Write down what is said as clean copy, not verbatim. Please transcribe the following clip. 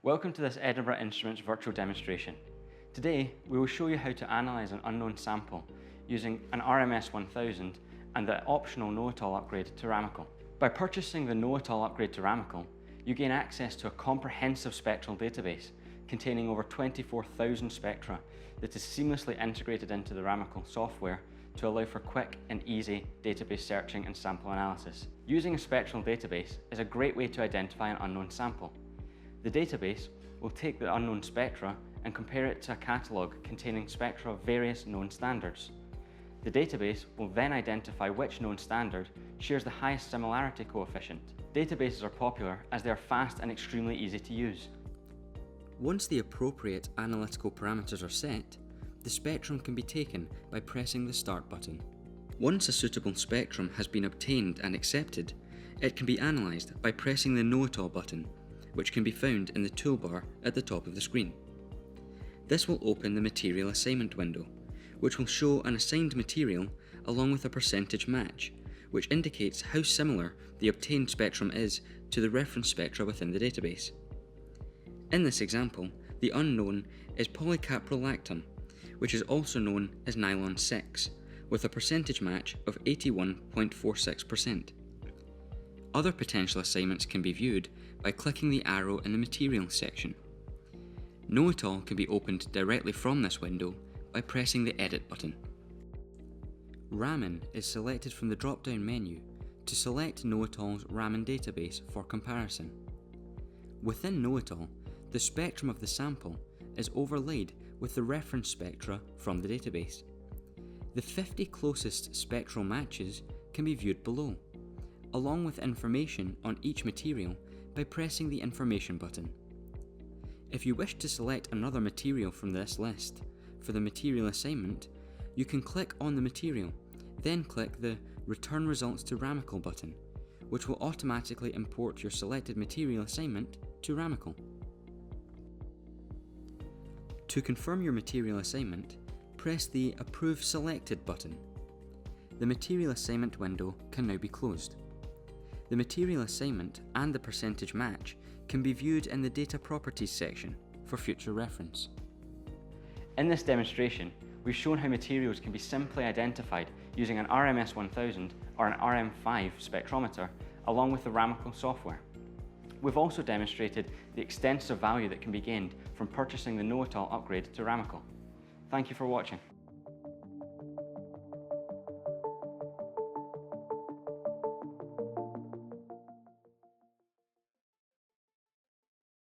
Welcome to this Edinburgh Instruments virtual demonstration. Today, we will show you how to analyse an unknown sample using an RMS1000 and the optional KnowItAll upgrade to Ramacle. By purchasing the KnowItAll upgrade to Ramacle, you gain access to a comprehensive spectral database containing over 24,000 spectra that is seamlessly integrated into the Ramacle software to allow for quick and easy database searching and sample analysis. Using a spectral database is a great way to identify an unknown sample. The database will take the unknown spectra and compare it to a catalogue containing spectra of various known standards. The database will then identify which known standard shares the highest similarity coefficient. Databases are popular as they are fast and extremely easy to use. Once the appropriate analytical parameters are set, the spectrum can be taken by pressing the Start button. Once a suitable spectrum has been obtained and accepted, it can be analysed by pressing the KnowItAll button, which can be found in the toolbar at the top of the screen. This will open the material assignment window, which will show an assigned material along with a percentage match, which indicates how similar the obtained spectrum is to the reference spectra within the database. In this example, the unknown is polycaprolactam, which is also known as nylon 6, with a percentage match of 81.46%. Other potential assignments can be viewed by clicking the arrow in the Materials section. KnowItAll can be opened directly from this window by pressing the Edit button. Raman is selected from the drop-down menu to select KnowItAll's Raman database for comparison. Within KnowItAll, the spectrum of the sample is overlaid with the reference spectra from the database. The 50 closest spectral matches can be viewed below, along with information on each material by pressing the Information button. If you wish to select another material from this list for the material assignment, you can click on the material, then click the Return Results to Ramacle button, which will automatically import your selected material assignment to Ramacle. To confirm your material assignment, press the Approve Selected button. The material assignment window can now be closed. The material assignment and the percentage match can be viewed in the Data Properties section for future reference. In this demonstration, we've shown how materials can be simply identified using an RMS1000 or an RM5 spectrometer along with the Ramacle software. We've also demonstrated the extensive value that can be gained from purchasing the KnowItAll upgrade to Ramacle. Thank you for watching.